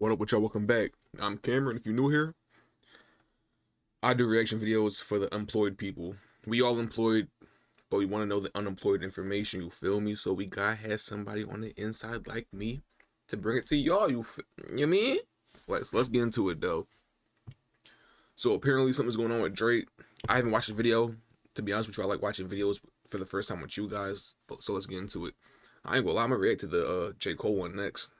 What up with y'all? Welcome back. I'm Cameron. If you're new here, I do reaction videos for the employed people. We all employed, but we want to know the unemployed information, you feel me? So we gotta have somebody on the inside like me to bring it to y'all, you mean? Let's get into it though. So apparently something's going on with Drake. I haven't watched the video. To be honest with you, I like watching videos for the first time with you guys. So let's get into it. I ain't gonna lie, I'm gonna react to the J. Cole one next.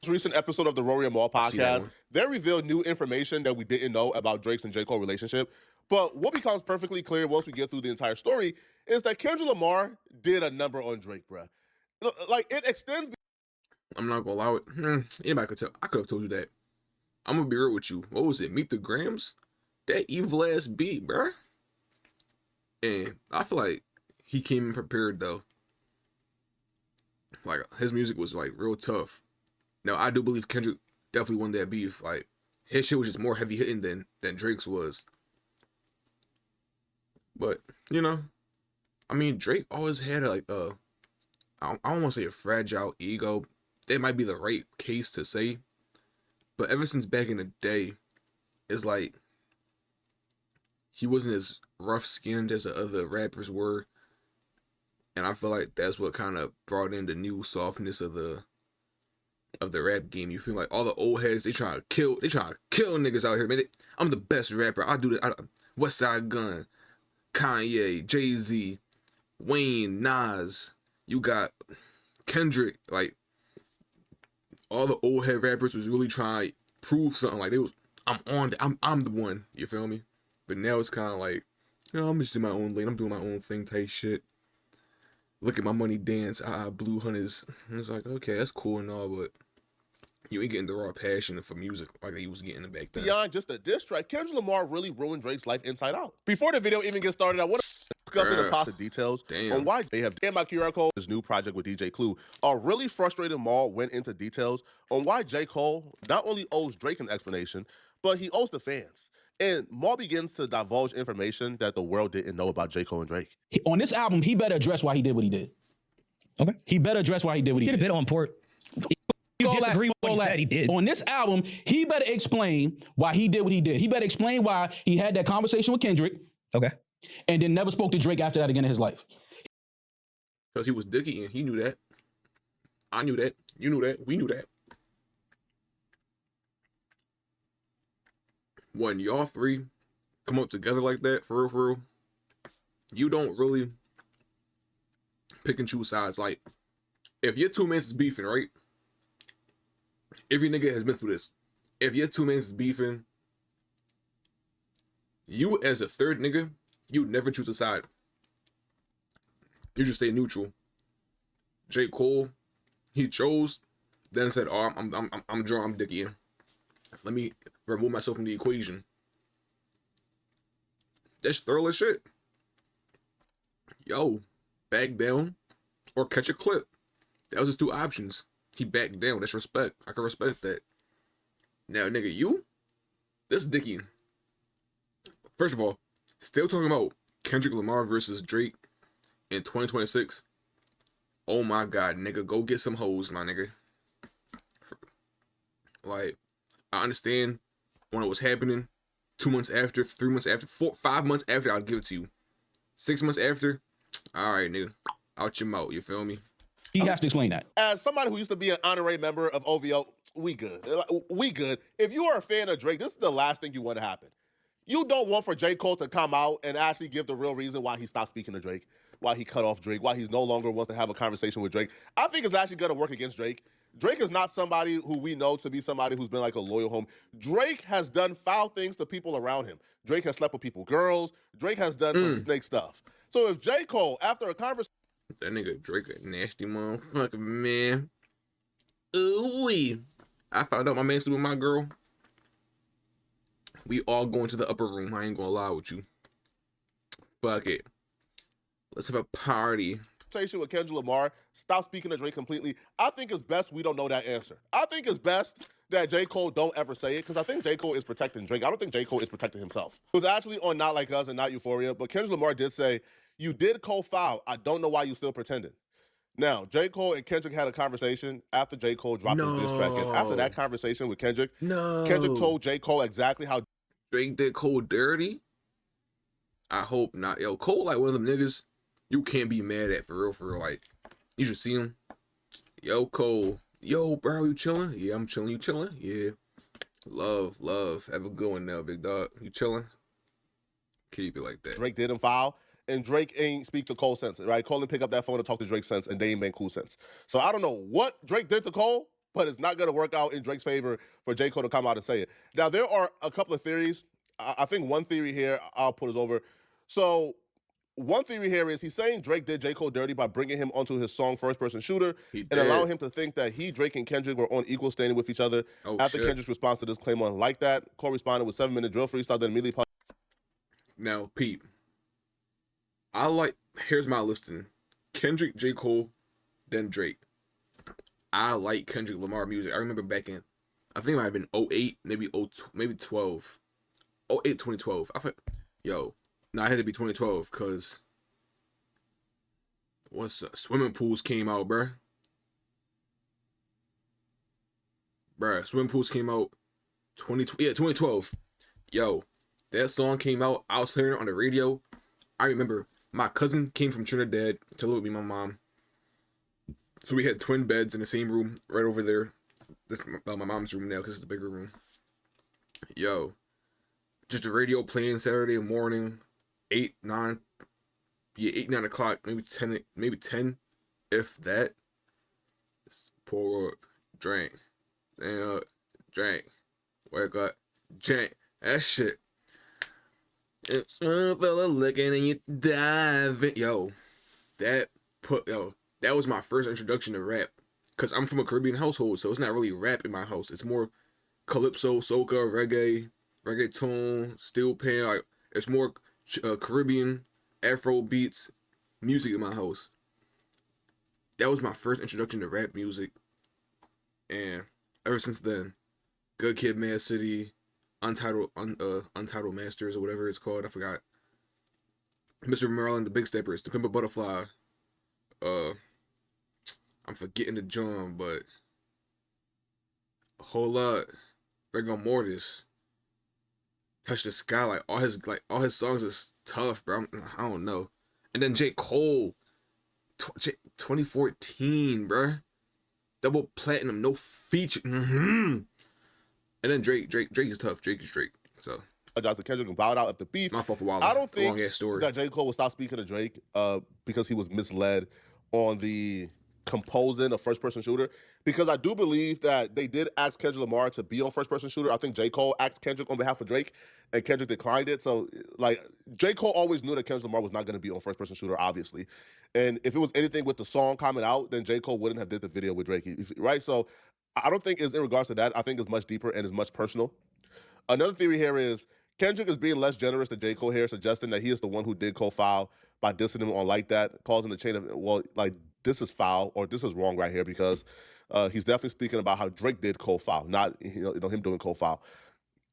Recent episode of the Rory and Mal podcast, they revealed new information that we didn't know about Drake's and J. Cole relationship. But what becomes perfectly clear once we get through the entire story is that Kendrick Lamar did a number on Drake, bruh. Like, it extends. I'm not gonna allow it. Anybody could tell. I could have told you that. I'm gonna be real with you. What was it? Meet the Grams? That evil ass beat, bruh. And I feel like he came in prepared though. Like his music was like real tough. Now I do believe Kendrick definitely won that beef. Like his shit was just more heavy hitting than Drake's was. But you know, I mean Drake always had like I don't want to say a fragile ego. That might be the right case to say. But ever since back in the day, it's like he wasn't as rough-skinned as the other rappers were. And I feel like that's what kind of brought in the new softness of the rap game. You feel like all the old heads, they trying to kill niggas out here, man. I'm the best rapper. I do this. West Side Gun, Kanye, Jay-Z, Wayne, Nas. You got Kendrick. Like all the old head rappers was really trying to prove something. Like I'm the one. You feel me? But now it's kind of like, you know, I'm just in my own lane. I'm doing my own thing type shit. Look at my money dance. Blue Hunters. It's like, okay, that's cool and all, but you ain't getting the raw passion for music like he was getting it back then. Beyond just a diss track, Kendrick Lamar really ruined Drake's life inside out. Before the video even gets started, I want to discuss the positive details on why they have damn my QR code. His new project with DJ Clue. A really frustrated Mal went into details on why J. Cole not only owes Drake an explanation, but he owes the fans. And Mal begins to divulge information that the world didn't know about J. Cole and Drake. On this album, he better address why he did what he did. Okay. He better address why he did what he did. Did a bit on port. You disagree with what he said he did. On this album, he better explain why he did what he did. He better explain why he had that conversation with Kendrick. Okay. And then never spoke to Drake after that again in his life. Because he was dicky and he knew that. I knew that. You knew that. We knew that. When y'all three come up together like that, for real, you don't really pick and choose sides. Like, if your two mans is beefing, right? Every nigga has been through this. If your two mans is beefing, you as a third nigga, you never choose a side. You just stay neutral. J. Cole, he chose, then said, "Oh, I'm drunk, I'm dicky. Let me remove myself from the equation." That's thorough as shit. Yo, back down or catch a clip. That was his two options. He backed down. That's respect. I can respect that. Now, nigga, you? This is dicky. First of all, still talking about Kendrick Lamar versus Drake in 2026. Oh my God, nigga, go get some hoes, my nigga. Like, I understand when it was happening, 2 months after, 3 months after, 5 months after, I'll give it to you. 6 months after, all right, nigga, out your mouth, you feel me? He has to explain that. As somebody who used to be an honorary member of OVO, we good. We good. If you are a fan of Drake, this is the last thing you want to happen. You don't want for J. Cole to come out and actually give the real reason why he stopped speaking to Drake, why he cut off Drake, why he no longer wants to have a conversation with Drake. I think it's actually going to work against Drake. Drake is not somebody who we know to be somebody who's been like a loyal home. Drake has done foul things to people around him. Drake has slept with people's girls. Drake has done some snake stuff. So if J. Cole, after a conversation... That nigga Drake a nasty motherfucker, man. Ooh-wee. I found out my man sleep with my girl. We all going to the upper room. I ain't gonna lie with you. Fuck it. Let's have a party. With Kendrick Lamar, stop speaking to Drake completely. I think it's best we don't know that answer. I think it's best that J. Cole don't ever say it, because I think J. Cole is protecting Drake. I don't think J. Cole is protecting himself. It was actually on Not Like Us and Not Euphoria, but Kendrick Lamar did say, "You did Cole foul. I don't know why you still pretending." Now, J. Cole and Kendrick had a conversation after J. Cole dropped his diss track. And after that conversation with Kendrick, Kendrick told J. Cole exactly how Drake did Cole dirty. I hope not. Yo, Cole like one of them niggas you can't be mad at for real. Like, you should see him. Yo, Cole. Yo, bro, you chilling? Yeah, I'm chilling. You chilling? Yeah. Love. Have a good one now, big dog. You chilling? Keep it like that. Drake did him foul, and Drake ain't speak to Cole since, right? Cole didn't pick up that phone to talk to Drake since, and they ain't been cool since. So I don't know what Drake did to Cole, but it's not going to work out in Drake's favor for J. Cole to come out and say it. Now, there are a couple of theories. I think one theory here, I'll put us over. So one theory here is he's saying Drake did J. Cole dirty by bringing him onto his song First Person Shooter and allowing him to think that Drake, and Kendrick were on equal standing with each other. After Kendrick's response to this claim on like that, Cole responded with 7-minute drill freestyle, then immediately... Now, Pete, here's my listing. Kendrick, J. Cole, then Drake. I like Kendrick Lamar music. I remember back in, I think it might have been 08, maybe 12. 08, 2012. I thought, it had to be 2012 because Swimming Pools came out, bruh. Swimming Pools came out 2012. Yo, that song came out. I was hearing it on the radio. I remember my cousin came from Trinidad to live with me and my mom. So we had twin beds in the same room right over there. This is my mom's room now because it's the bigger room. Yo, just the radio playing Saturday morning, 8, 9 o'clock, maybe 10, if that. Pour, drink, drink, wake up, drink. That shit. It's a fella looking and you dive in. That was my first introduction to rap. Because I'm from a Caribbean household, so it's not really rap in my house. It's more calypso, soca, reggaeton, steel pan. Like, it's more Caribbean, Afro beats, music in my house. That was my first introduction to rap music. And ever since then, Good Kid, Mad City, Untitled Masters or whatever it's called, I forgot. Mr. Maryland, The Big Steppers, To Pimp a Butterfly. I'm forgetting the John, but a whole lot. Rigor Mortis, Touch the Sky, like all his songs is tough, bro. I don't know. And then J. Cole, 2014, bro. Double platinum, no feature. And then Drake is tough. Drake is Drake. So Jonathan Kendrick bowed out at the beef. My fault for wild. I don't think long ass story. that J. Cole will stop speaking to Drake because he was misled on the composing of First Person Shooter. Because I do believe that they did ask Kendrick Lamar to be on First Person Shooter. I think J. Cole asked Kendrick on behalf of Drake, and Kendrick declined it. So, like, J. Cole always knew that Kendrick Lamar was not going to be on First Person Shooter, obviously. And if it was anything with the song coming out, then J. Cole wouldn't have did the video with Drake, right? So I don't think it's in regards to that. I think it's much deeper and it's much personal. Another theory here is Kendrick is being less generous than J. Cole here, suggesting that he is the one who did Cole foul by dissing him on like that, causing a chain of, well, like, this is foul or this is wrong right here because he's definitely speaking about how Drake did Cole foul, not him doing Cole foul.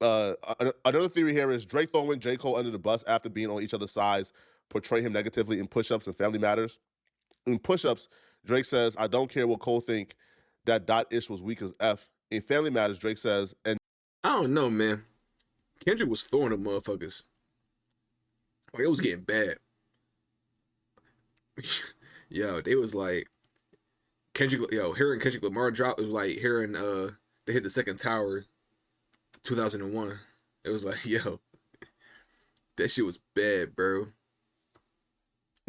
Another theory here is Drake throwing J. Cole under the bus after being on each other's sides portray him negatively in Push-Ups and Family Matters. In Push-Ups, Drake says, I don't care what Cole think, that ish was weak as F. In Family Matters, Drake says, and I don't know, man. Kendrick was throwing them motherfuckers. Like, it was getting bad. Yo, they was like hearing Kendrick Lamar drop, it was like hearing they hit the second tower 2001. It was like, yo, that shit was bad, bro.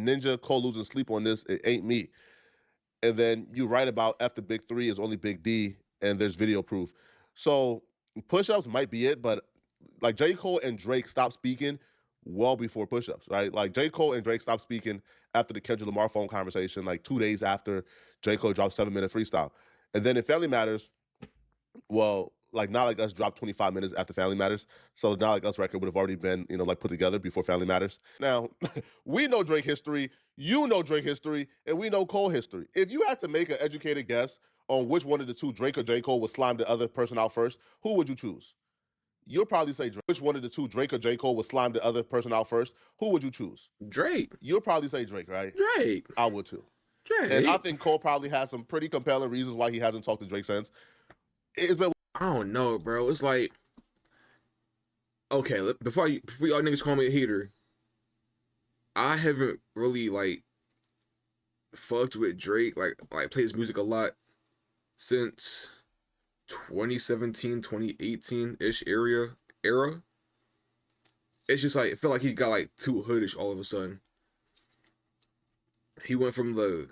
Ninja, Cole losing sleep on this, it ain't me. And then you write about F the Big Three is only Big D, and there's video proof. So Push-Ups might be it, but like J. Cole and Drake stopped speaking well before Push-Ups, right? Like J. Cole and Drake stopped speaking after the Kendrick Lamar phone conversation, like 2 days after J. Cole dropped 7-minute freestyle. And then in Family Matters, well, like Not Like Us dropped 25 minutes after Family Matters. So Not Like Us record would have already been, like put together before Family Matters. Now, we know Drake history, you know Drake history, and we know Cole history. If you had to make an educated guess on which one of the two, Drake or J. Cole, would slime the other person out first, who would you choose? You'll probably say Drake. Which one of the two, Drake or J. Cole, would slime the other person out first? Who would you choose? Drake. You'll probably say Drake, right? Drake. I would too. Yeah, And I think Cole probably has some pretty compelling reasons why he hasn't talked to Drake since. It's been. I don't know, bro. It's like, okay, before y'all niggas call me a hater, I haven't really like fucked with Drake, like play his music a lot since 2017, 2018-ish era. It's just like, it felt like he got like too hoodish all of a sudden. He went from the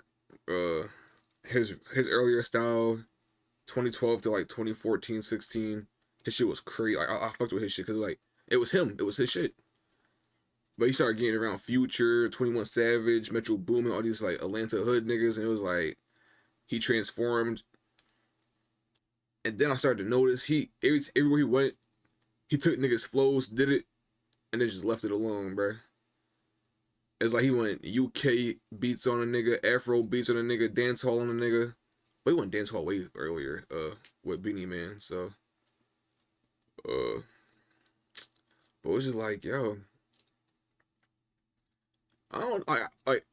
his earlier style, 2012 to like 2014, 16. His shit was crazy. Like, I fucked with his shit because like it was him. It was his shit. But he started getting around Future, 21 Savage, Metro Boomin, all these like Atlanta hood niggas, and it was like he transformed. And then I started to notice everywhere he went, he took niggas' flows, did it, and then just left it alone, bruh. It's like he went UK beats on a nigga, Afro beats on a nigga, dancehall on a nigga. But he went dancehall way earlier, with Beanie Man. So, but it was just like, yo, I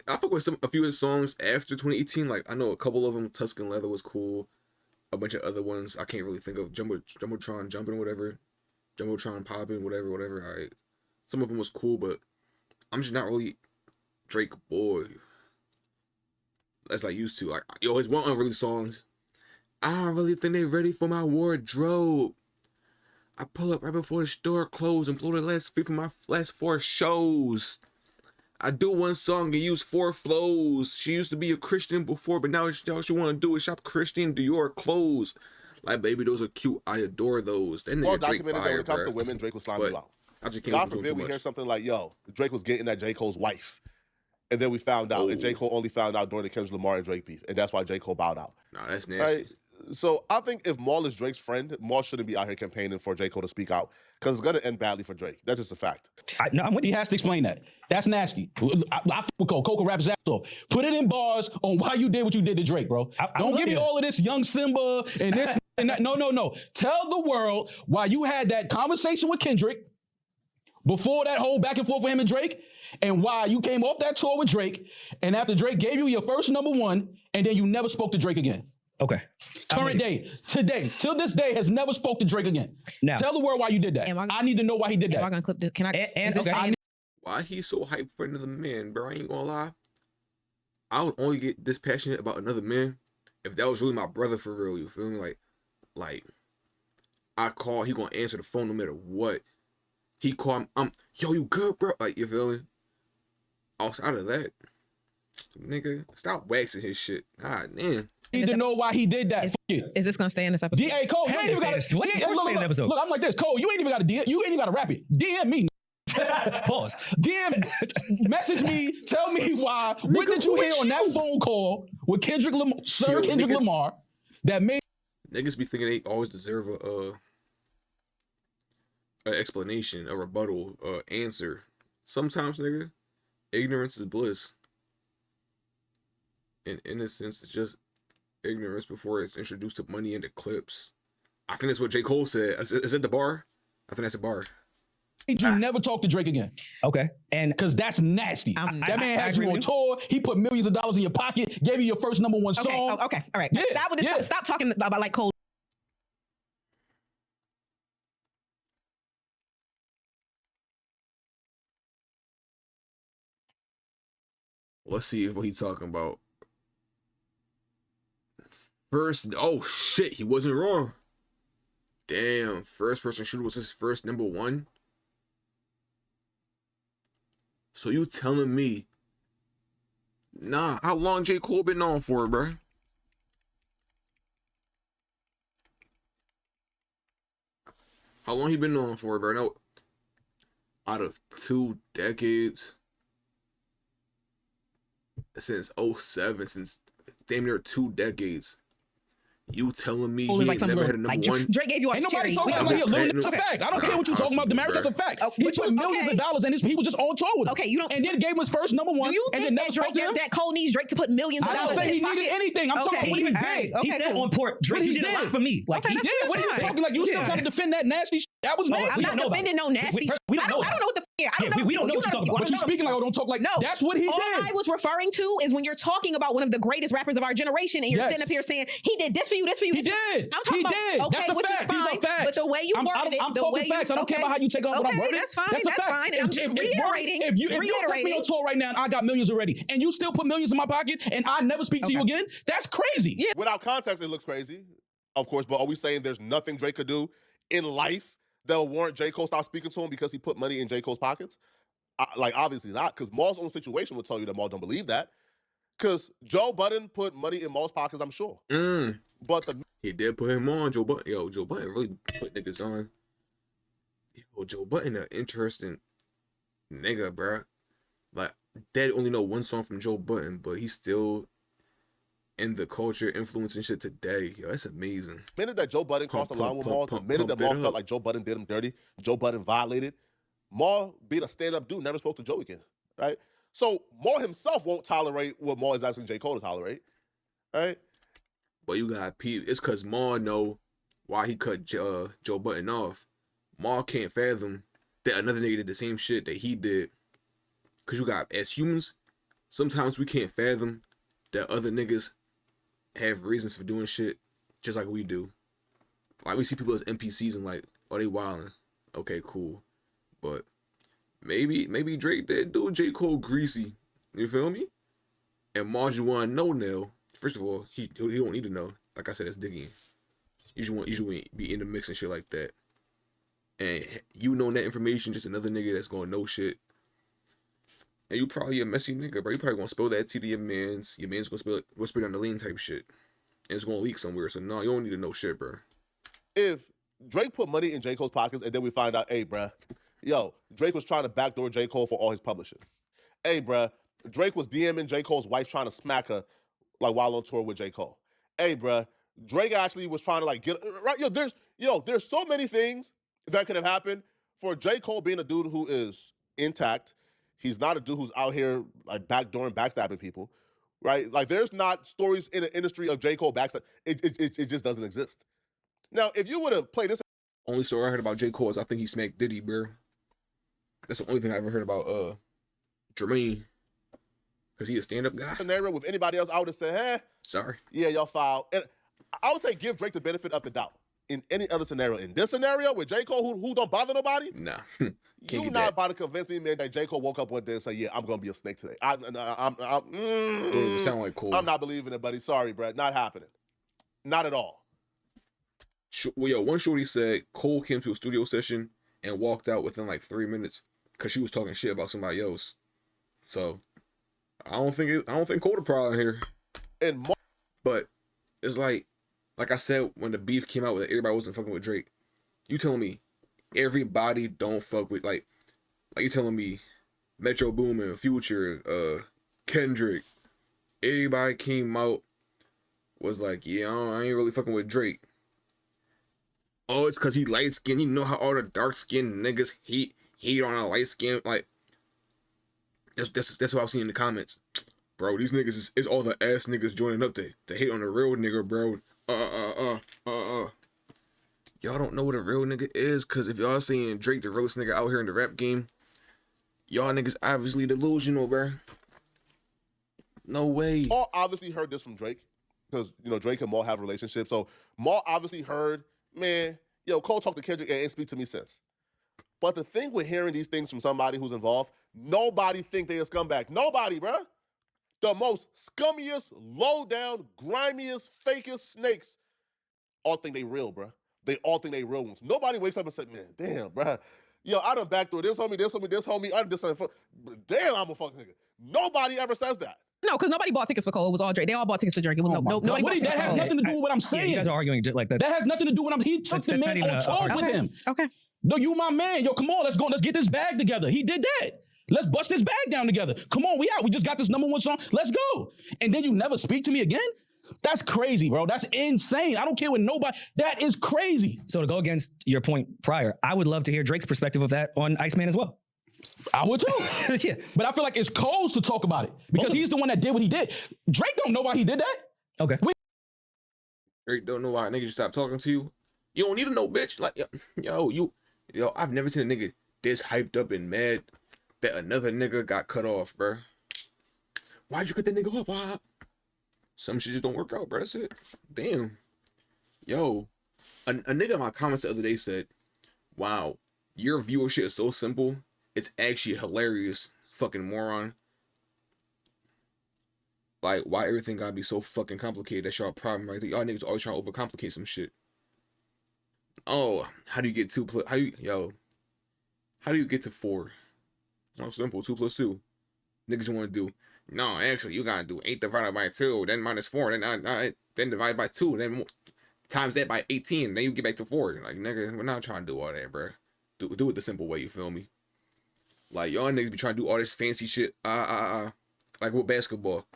fuck with a few of his songs after 2018. Like, I know a couple of them. Tuscan Leather was cool. A bunch of other ones I can't really think of. Jumbotron Jumping, whatever. Jumbotron Popping, whatever. All right, some of them was cool, but I'm just not really Drake boy as I used to. Like, yo, his one unreleased songs, I don't really think they ready for my wardrobe. I pull up right before the store closed and blow the last fee from my last 4 shows. I do one song and use 4 flows. She used to be a Christian before, but now all she want to do is shop Christian Dior clothes. Like, baby, those are cute. I adore those. That nigga Well Drake documented that when fire, it comes bro. to women, Drake was slamming you out. I just can't. God forbid we hear something like, yo, Drake was getting at J. Cole's wife. And then we found out, and J. Cole only found out during the Kendrick Lamar and Drake beef. And that's why J. Cole bowed out. Nah, that's nasty. Right? So I think if Mal is Drake's friend, Mal shouldn't be out here campaigning for J. Cole to speak out, because it's going to end badly for Drake. That's just a fact. He has to explain that. That's nasty. I fuck with Cole. Cole can rap his ass off. Put it in bars on why you did what you did to Drake, bro. Don't give me all of this young Simba and this and that. No. Tell the world why you had that conversation with Kendrick before that whole back and forth with him and Drake, and why you came off that tour with Drake, and after Drake gave you your first #1, and then you never spoke to Drake again. Okay. Current day, today, till this day, has never spoke to Drake again. Now, tell the world why you did that. I need to know why he did that. Am I gonna clip this? Can I? Why he so hyped for another man, bro? I ain't gonna lie. I would only get this passionate about another man if that was really my brother for real. You feel me? Like I call, he gonna answer the phone no matter what. He call, yo, you good, bro? Like, you feel me? Outside of that, nigga, stop waxing his shit. God damn. Need to know why he did that. Is this gonna stay in this episode? Hey, Cole, you ain't even gotta. Look, I'm like this, Cole. You ain't even gotta DM. You ain't even gotta rap it. DM me. Pause. DM, message me. Tell me why. What did you hear on that phone call with Kendrick Lamar, Kendrick Lamar, that made niggas be thinking they always deserve an explanation, a rebuttal, answer. Sometimes, nigga, ignorance is bliss. And innocence is just ignorance before it's introduced to money and the clips. I think that's what J. Cole said. Is it the bar? I think that's a bar. You never talk to Drake again. Okay. And because that's nasty. That man had you on tour. He put millions of dollars in your pocket, gave you your first #1 song. Okay. All right. Yeah. Stop talking about like Cole. Let's see what he's talking about. First, oh shit, he wasn't wrong. Damn, first person shooter was his first #1. So you telling me, nah, how long J. Cole been on for, bro? How long he been on for, bro? No, out of 2 decades, since 07, since damn near 2 decades. You telling me he ain't never had a #1? Drake gave you a Ain't nobody charity. talking about it. That's a fact. I don't care what you talking about. Damaris, that's a fact. He put millions of dollars in he was just on tour with him. Okay, you don't. And then gave him his first #1. Do you and think then never spoke to him? that Cole needs Drake to put millions of dollars in his I didn't say he needed anything. I'm talking about what he did. Okay, he said on port, Drake, you did a lot for me. Like, he did. What are you talking like? You still trying to defend that nasty shit? That was nasty. I'm not defending no nasty. I don't know what the I don't know. We don't know what you're talking about. But you speaking like, oh, don't talk like. No, that's what he all did. I was referring to is when you're talking about one of the greatest rappers of our generation, and you're sitting up here saying he did this for you, this for you. He did. I'm talking about Okay, that's a which fact. is fine. These are facts. But the way you worded it, I'm talking facts. I don't care about how you take on what I'm wording. That's fine. That's fine. And I'm just reiterating. If you take me on tour right now, and I got millions already, and you still put millions in my pocket, and I never speak to you again, that's crazy. Yeah. Without context, it looks crazy, of course. But are we saying there's nothing Drake could do in life that will warrant J. Cole stop speaking to him because he put money in J. Cole's pockets? Like, obviously not, because Maul's own situation would tell you that Maul don't believe that. Because Joe Budden put money in Maul's pockets, I'm sure. But he did put him on, Joe Budden. Yo, Joe Budden really put niggas on. Yo, Joe Budden, an interesting nigga, bruh. Like, Dad only know one song from Joe Budden, but he's still in the culture, influencing shit today. Yo, that's amazing. The minute that Joe Budden crossed the line with Maul, the minute that Maul felt like Joe Budden did him dirty, Joe Budden violated, Maul, being a stand-up dude, never spoke to Joe again, right? So Maul himself won't tolerate what Maul is asking J. Cole to tolerate, right? But you got people, it's because Maul know why he cut Joe Budden off. Maul can't fathom that another nigga did the same shit that he did. Because you got, as humans, sometimes we can't fathom that other niggas have reasons for doing shit just like we do. Like, we see people as NPCs and like, oh, they wildin'. Okay, cool. But maybe Drake did do J. Cole greasy. You feel me? And Maul just want to know now. First of all, he don't need to know. Like I said, that's digging. You just want be in the mix and shit like that. And you know that information, just another nigga that's gonna know shit. And you probably a messy nigga, bro. You probably gonna spill that tea to your mans. Your man's gonna spill down the lane type shit. And it's gonna leak somewhere. So no, you don't need to know shit, bro. If Drake put money in J. Cole's pockets and then we find out, hey, bruh, yo, Drake was trying to backdoor J. Cole for all his publishing. Hey, bruh, Drake was DMing J. Cole's wife trying to smack her like while on tour with J. Cole. Hey, bruh, Drake actually was trying to like get right. There's so many things that could have happened for J. Cole being a dude who is intact. He's not a dude who's out here like backdooring, backstabbing people, right? Like there's not stories in the industry of J. Cole backstab. It just doesn't exist. Now, if you would have played this, only story I heard about J. Cole is I think he smacked Diddy, bro. That's the only thing I ever heard about Jermaine. Because he a stand-up guy. Scenario with anybody else, I would have said, hey, sorry. Yeah, y'all fouled. And I would say give Drake the benefit of the doubt. In any other scenario, in this scenario with J. Cole, who don't bother nobody, nah, you not about to convince me, man, that J. Cole woke up one day and say, yeah, I'm gonna be a snake today. Don't sound like Cole. I'm not believing it, buddy. Sorry, Brad, not happening. Not at all. Well, yo, one shorty said Cole came to a studio session and walked out within like 3 minutes because she was talking shit about somebody else. So I don't think Cole the problem here. But it's like I said when the beef came out with everybody wasn't fucking with Drake. You telling me everybody don't fuck with like you telling me Metro Boomin, Future, Kendrick, everybody came out was like, yeah, I ain't really fucking with Drake. Oh, it's because he light skinned. You know how all the dark skinned niggas hate on a light skin. Like that's what I've seen in the comments. Bro, these niggas is all the ass niggas joining up to hate on the real nigga, bro. Y'all don't know what a real nigga is, cause if y'all saying Drake the realest nigga out here in the rap game, y'all niggas obviously delusional, bro. No way. Maul obviously heard this from Drake, because Drake and Maul have a relationship. So Maul obviously heard, man, Cole talked to Kendrick and ain't speak to me since. But the thing with hearing these things from somebody who's involved, nobody think they a scumbag. Nobody, bro. The most scummiest, low-down, grimiest, fakest snakes all think they real, bro. They all think they real ones. Nobody wakes up and says, man, damn, bro. I done backdoor this homie, this homie, I done this homie. Damn, I'm a fucking nigga. Nobody ever says that. No, because nobody bought tickets for Cole. It was all Drake. They all bought tickets to Drake. It was nobody. That has nothing to do with what I'm saying. You guys are arguing like that. That has nothing to do with what he took the man on tour with him. Okay. No, you my man. Yo, come on, let's go. Let's get this bag together. He did that. Let's bust this bag down together. Come on, we out. We just got this #1 song. Let's go. And then you never speak to me again? That's crazy, bro. That's insane. I don't care what nobody. That is crazy. So to go against your point prior, I would love to hear Drake's perspective of that on Iceman as well. I would too. Yeah. But I feel like it's Cole's to talk about it because he's the one that did what he did. Drake don't know why he did that. Okay. Drake don't know why niggas just stopped talking to you. You don't need to know, bitch. Like, yo, Yo, I've never seen a nigga this hyped up and mad that another nigga got cut off, bro. Why'd you cut that nigga off? Why? Some shit just don't work out, bro. That's it. Damn. Yo, a nigga in my comments the other day said, wow, your viewership is so simple. It's actually hilarious, fucking moron. Like, why everything gotta be so fucking complicated? That's y'all problem, right? Y'all niggas always trying to overcomplicate some shit. Oh, how do you get 2 plus? How do you get to 4? Oh, simple. 2 plus 2. Niggas want to do. No, actually, you gotta do 8 divided by 2, then minus 4, then divide by 2, then times that by 18, then you get back to 4. Like, nigga, we're not trying to do all that, bro. Do it the simple way. You feel me? Like, y'all niggas be trying to do all this fancy shit. Like with basketball.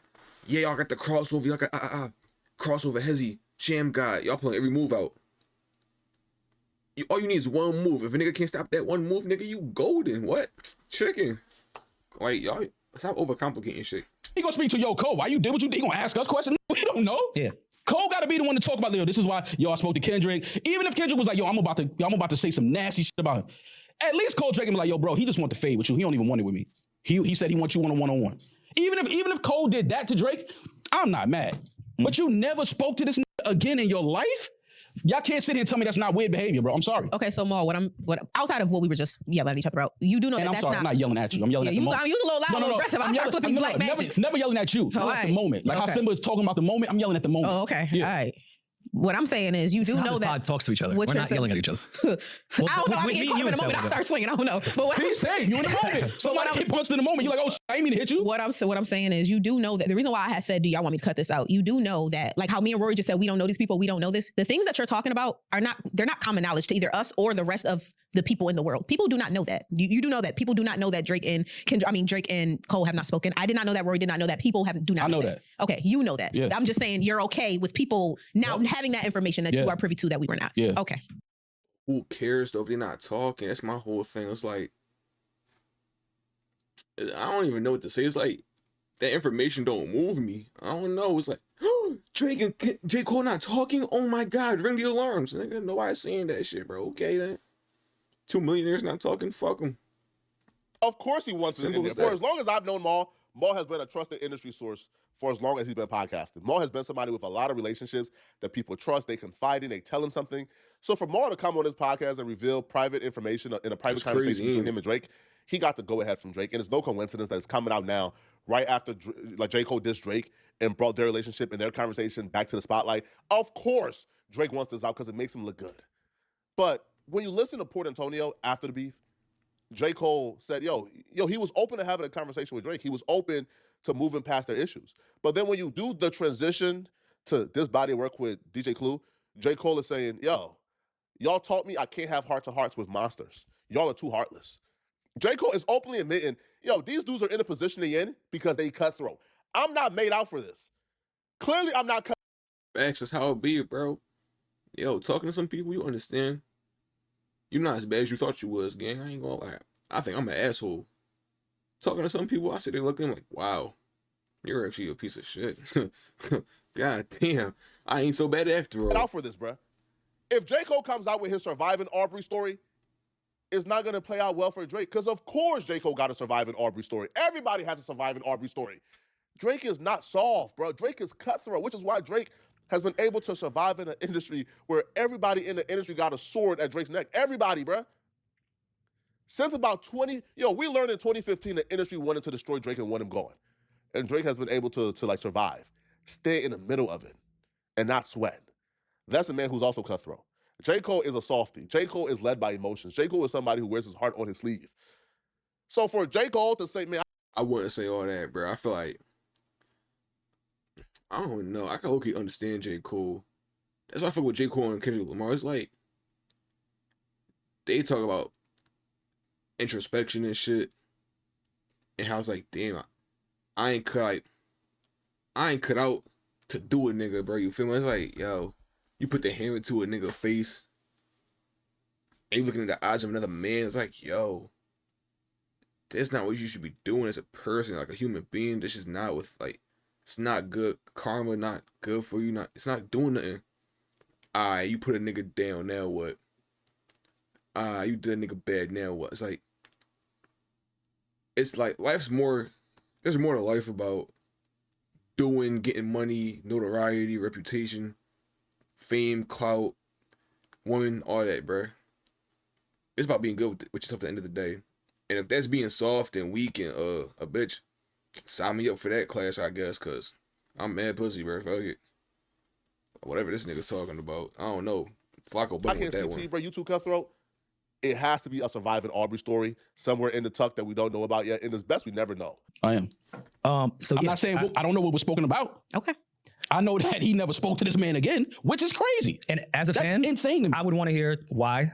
Yeah, y'all got the crossover. Y'all got crossover, hezzy, sham god. Y'all pulling every move out. All you need is one move. If a nigga can't stop that one move, nigga, you golden. What? Chicken. Like, y'all, stop overcomplicating shit. He gonna speak to Cole. Why you did what you did? He gonna ask us questions? We don't know. Yeah. Cole gotta be the one to talk about, yo, this is why, yo, I spoke to Kendrick. Even if Kendrick was like, yo, I'm about to say some nasty shit about him. At least Cole Drake can be like, yo, bro, he just want to fade with you. He don't even want it with me. He said he wants you on a one-on-one. Even if Cole did that to Drake, I'm not mad. But you never spoke to this again in your life? Y'all can't sit here and tell me that's not weird behavior, bro. I'm sorry. Okay, so Mal, what outside of what we were just yelling at each other about, you do know And that I'm that's sorry, not. I'm not yelling at you. I'm yelling at the moment. I'm using a little loud, a little aggressive. I'm trying to flip these black magics. Never yelling at you. Yelling at the moment. Like how Simba is talking about the moment, I'm yelling at the moment. Oh, okay. Yeah. All right. What I'm saying is, you do How know this that. pod talks to each other. what We're you're not saying- yelling at each other. I don't know. I me get and caught you up in the and moment. I Seth start swinging. I don't know. But what, See, say you in the moment. Somebody get punched in the moment. You're like, oh, shit, I ain't mean to hit you. what I'm saying is, you do know that the reason why I had said, do y'all want me to cut this out? You do know that, like how me and Rory just said, we don't know these people, we don't know this. The things that you're talking about they're not common knowledge to either us or the rest of the people in the world. People do not know that. You do know that. People do not know that Drake and Cole have not spoken. I did not know that. Rory did not know that. People do not know that. Okay, you know that. Yeah. I'm just saying you're okay with people now having that information that you are privy to that we were not. Yeah. Okay. Who cares though if they're not talking? That's my whole thing. It's like, I don't even know what to say. It's like, that information don't move me. I don't know. It's like, Drake and J. Cole not talking? Oh my God, ring the alarms. Nigga, nobody's saying that shit, bro. Okay then. 2 millionaires not talking? Fuck them. Of course he wants it in there. For as long as I've known Mal has been a trusted industry source for as long as he's been podcasting. Mal has been somebody with a lot of relationships that people trust, they confide in, they tell him something. So for Mal to come on his podcast and reveal private information in a private conversation between him and Drake, he got the go-ahead from Drake. And it's no coincidence that it's coming out now, right after like J. Cole dissed Drake and brought their relationship and their conversation back to the spotlight. Of course, Drake wants this out because it makes him look good. But when you listen to Port Antonio after the beef, J. Cole said, yo, he was open to having a conversation with Drake. He was open to moving past their issues. But then when you do the transition to this body of work with DJ Clue, J. Cole is saying, yo, y'all taught me I can't have heart-to-hearts with monsters. Y'all are too heartless. J. Cole is openly admitting, yo, these dudes are in the position they're in because they cutthroat. I'm not made out for this. Clearly, I'm not cut. Facts, that's how it be, bro. Yo, talking to some people, you understand. You're not as bad as you thought you was, gang. I ain't gonna lie. I think I'm an asshole. Talking to some people, I sit there looking like, wow, you're actually a piece of shit. God damn, I ain't so bad after all. Out for this, bro. If J. Cole comes out with his surviving Aubrey story, it's not going to play out well for Drake. Because of course J. Cole got a surviving Aubrey story. Everybody has a surviving Aubrey story. Drake is not soft, bro. Drake is cutthroat, which is why Drake has been able to survive in an industry where everybody in the industry got a sword at Drake's neck. Everybody, bro. Since about we learned in 2015 the industry wanted to destroy Drake and want him gone. And Drake has been able to like survive, stay in the middle of it, and not sweat. That's a man who's also cutthroat. J. Cole is a softie. J. Cole is led by emotions. J. Cole is somebody who wears his heart on his sleeve. So for J. Cole to say, man, I wouldn't say all that, bro. I feel like, I don't know. I can low-key understand J. Cole. That's why I fuck with J. Cole and Kendrick Lamar. It's like, they talk about introspection and shit, and how it's like, damn, I ain't cut out to do it, nigga, bro. You feel me? It's like, yo, you put the hammer to a nigga face, and you looking in the eyes of another man. It's like, yo, that's not what you should be doing as a person, like a human being. This is not it's not good. Karma not good for you. It's not doing nothing. Alright, you put a nigga down, now what? you did a nigga bad, now what? It's like life's more, there's more to life about doing, getting money, notoriety, reputation, fame, clout, woman, all that, bruh. It's about being good with yourself at the end of the day. And if that's being soft and weak and a bitch, sign me up for that class, I guess, cause I'm mad pussy, bro. Fuck it. Whatever this nigga's talking about, I don't know. Flacco I been can't with that see one. T, bro. You too, Cutthroat. It has to be a surviving Aubrey story somewhere in the tuck that we don't know about yet. And it's best we never know. I am. So I'm yeah, not saying I don't know what was spoken about. Okay. I know that he never spoke to this man again, which is crazy. and as a That's fan, insane to me. I would want to hear why.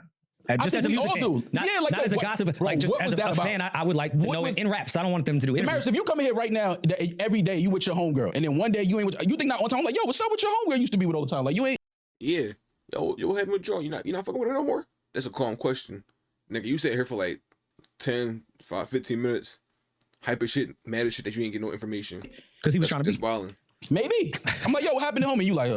Just think as a we music all fan, do. not, Yeah, like, not as a what- gossip, bro, like just what as was that a about? fan, I would like to What know was- it in raps. I don't want them to do interviews. Maris, if you come in here right now, every day you with your homegirl, and then one day you ain't with, you think not on time, I'm like, yo, what's up with your homegirl you used to be with all the time? Like, you ain't. Yeah. Yo, what happened with John? You not fucking with her no more? That's a calm question. Nigga, you sat here for like 10, 5, 15 minutes, hyper shit, mad as shit that you ain't get no information. Because he was trying to That's be. wilding. Maybe. I'm like, yo, what happened to homie? You like,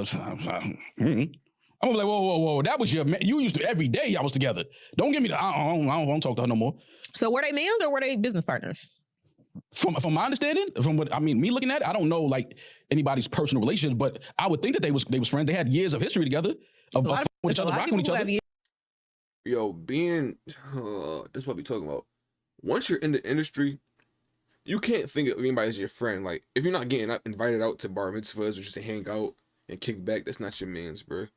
I'm like, whoa, that was your man. You used to, every day y'all was together. Don't give me the, I don't want to talk to her no more. So were they mans or were they business partners? From my understanding, from what I mean, me looking at it, I don't know like anybody's personal relations, but I would think that they was friends. They had years of history together, of with each other, rocking with each other. Yo, being, that's what we talking about. Once you're in the industry, you can't think of anybody as your friend. Like, if you're not getting invited out to bar mitzvahs or just to hang out and kick back, that's not your mans, bro.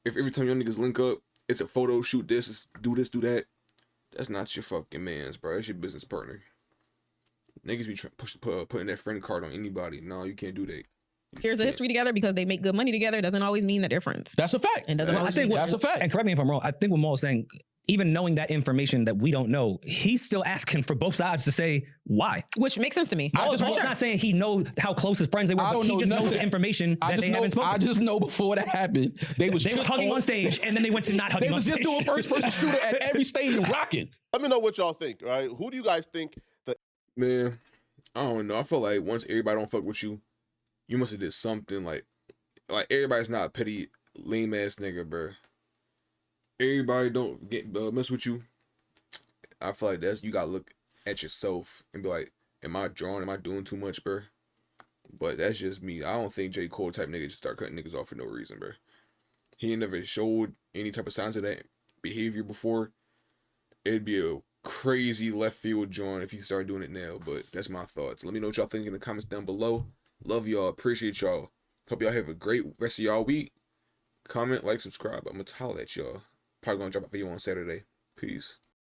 If every time your niggas link up, it's a photo shoot, this, do that, that's not your fucking mans, bro. That's your business partner. Niggas be putting that friend card on anybody. No, you can't do that. Years of history together because they make good money together doesn't always mean that they're friends. That's a fact. And doesn't I always think mean that's a fact. And correct me if I'm wrong. I think what Maul's saying, even knowing that information that we don't know, he's still asking for both sides to say why. which makes sense to me. Maul's not saying he knows how close his friends they were, but he just knows the information that they haven't spoken. I just know before that happened, they was hugging on stage, and then they went to not hugging They on was stage. just doing first person shooter at every stadium rocking. Let me know what y'all think, all right? Who do you guys think the Man, I don't know. I feel like once everybody don't fuck with you, you must have did something like everybody's not a petty, lame ass nigga, bro. Everybody don't get mess with you. I feel like you gotta look at yourself and be like, am I drawing? Am I doing too much, bro? But that's just me. I don't think J. Cole type nigga just start cutting niggas off for no reason, bro. He ain't never showed any type of signs of that behavior before. It'd be a crazy left field joint if he started doing it now, but that's my thoughts. Let me know what y'all think in the comments down below. Love y'all. Appreciate y'all. Hope y'all have a great rest of y'all week. Comment, like, subscribe. I'm gonna holler at y'all. Probably gonna drop a video on Saturday. Peace.